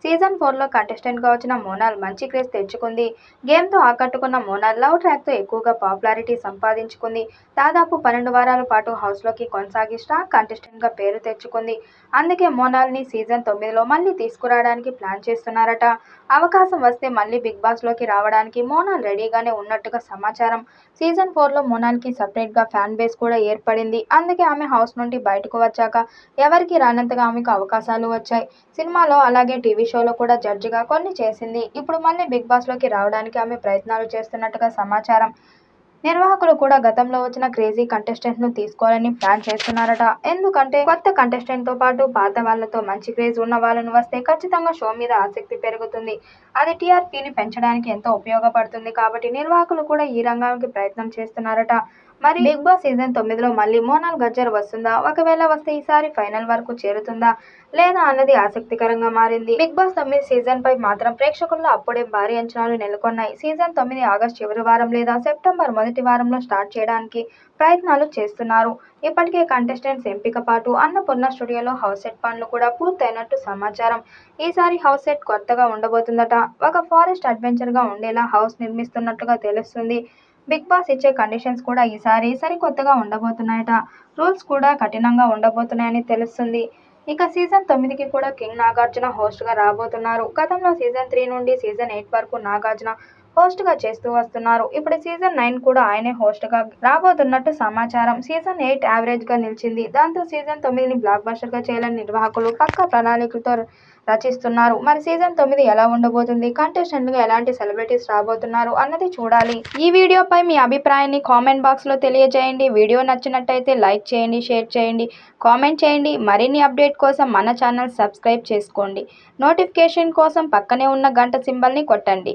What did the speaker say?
Season 4లో కంటెస్టెంట్గా వచ్చిన మోనాల్ మంచి craze తెచ్చుకుంది. గేమ్తో ఆకట్టుకున్న మోనాల్ లవ్ ట్రాక్తో ఎక్కువగా పాపులారిటీ సంపాదించుకుంది. దాదాపు 12 వారాల పాటు హౌస్లోకి కొనసాగి స్టార్ కంటెస్టెంట్గా పేరు తెచ్చుకుంది. అందుకే మోనాల్ని సీజన్ 9లో మళ్లీ తీసుకురావడానికి ప్లాన్ చేస్తున్నారట. అవకాశం వస్తే మళ్లీ బిగ్ బాస్లోకి రావడానికి మోనాల్ రెడీగానే ఉన్నట్టుగా సమాచారం. సీజన్ 4లో మోనాల్కి సపరేట్గా ఫ్యాన్ బేస్ కూడా ఏర్పడింది. అందుకే ఆమె హౌస్ నుండి బయటకు వచ్చాక ఎవరికీ రానంతగా ఆమెకు అవకాశాలు వచ్చాయి. సినిమాలో అలాగే టీవీ షోలో కూడా జడ్జిగా కొన్ని చేసింది. ఇప్పుడు మళ్లీ బిగ్ బాస్లోకి రావడానికి ఆమె ప్రయత్నాలు చేస్తున్నట్టుగా సమాచారం. నిర్వాహకులు కూడా గతంలో వచ్చిన క్రేజీ కంటెస్టెంట్ను తీసుకోవాలని ప్లాన్ చేస్తున్నారట. ఎందుకంటే కొత్త కంటెస్టెంట్తో పాటు పాత వాళ్లతో మంచి క్రేజ్ ఉన్న వాళ్లను వస్తే ఖచ్చితంగా షో మీద ఆసక్తి పెరుగుతుంది. అది టీఆర్పీని పెంచడానికి ఎంతో ఉపయోగపడుతుంది. కాబట్టి నిర్వాహకులు కూడా ఈ రంగానికి ప్రయత్నం చేస్తున్నారట. మరి బిగ్ బాస్ సీజన్ 9లో మళ్లీ మోనాల్ గజ్జర్ వస్తుందా? ఒకవేళ వస్తే ఈసారి ఫైనల్ వరకు చేరుతుందా లేదా అన్నది ఆసక్తికరంగా మారింది. బిగ్ బాస్ 9 సీజన్ పై మాత్రం ప్రేక్షకుల్లో అప్పుడే భారీ అంచనాలు నెలకొన్నాయి. సీజన్ 9 ఆగస్టు చివరి వారం లేదా సెప్టెంబర్ మొదటి వారంలో స్టార్ట్ చేయడానికి ప్రయత్నాలు చేస్తున్నారు. ఇప్పటికే కంటెస్టెంట్స్ ఎంపిక పాటు అన్నపూర్ణ స్టూడియోలో హౌస్ సెట్ పనులు కూడా పూర్తయినట్టు సమాచారం. ఈసారి హౌస్ సెట్ కొత్తగా ఉండబోతుందట. ఒక ఫారెస్ట్ అడ్వెంచర్గా ఉండేలా హౌస్ నిర్మిస్తున్నట్టుగా తెలుస్తుంది. బిగ్ బాస్ ఇచ్చే కండిషన్స్ కూడా ఈసారి సరికొత్తగా ఉండబోతున్నాయట. రూల్స్ కూడా కఠినంగా ఉండబోతున్నాయని తెలుస్తుంది. ఇక సీజన్ 9కి కూడా కింగ్ నాగార్జున హోస్ట్గా రాబోతున్నారు. గతంలో సీజన్ 3 నుండి సీజన్ 8 వరకు నాగార్జున హోస్ట్గా చేస్తూ వస్తున్నారు. ఇప్పుడు సీజన్ 9 కూడా ఆయనే హోస్ట్గా రాబోతున్నట్టు సమాచారం. సీజన్ 8 యావరేజ్గా నిలిచింది. దాంతో సీజన్ 9ని బ్లాక్ బస్టర్గా చేయాలని నిర్వాహకులు పక్కా ప్రణాళికలతో రచిస్తున్నారు. మరి సీజన్ 9 ఎలా ఉండబోతుంది? కంటెస్టెంట్లుగా ఎలాంటి సెలబ్రిటీస్ రాబోతున్నారు అన్నది చూడాలి. ఈ వీడియోపై మీ అభిప్రాయాన్ని కామెంట్ బాక్స్లో తెలియజేయండి. వీడియో నచ్చినట్టయితే లైక్ చేయండి, షేర్ చేయండి, కామెంట్ చేయండి. మరిన్ని అప్డేట్ కోసం మన ఛానల్ సబ్స్క్రైబ్ చేసుకోండి. నోటిఫికేషన్ కోసం పక్కనే ఉన్న గంట సింబల్ని కొట్టండి.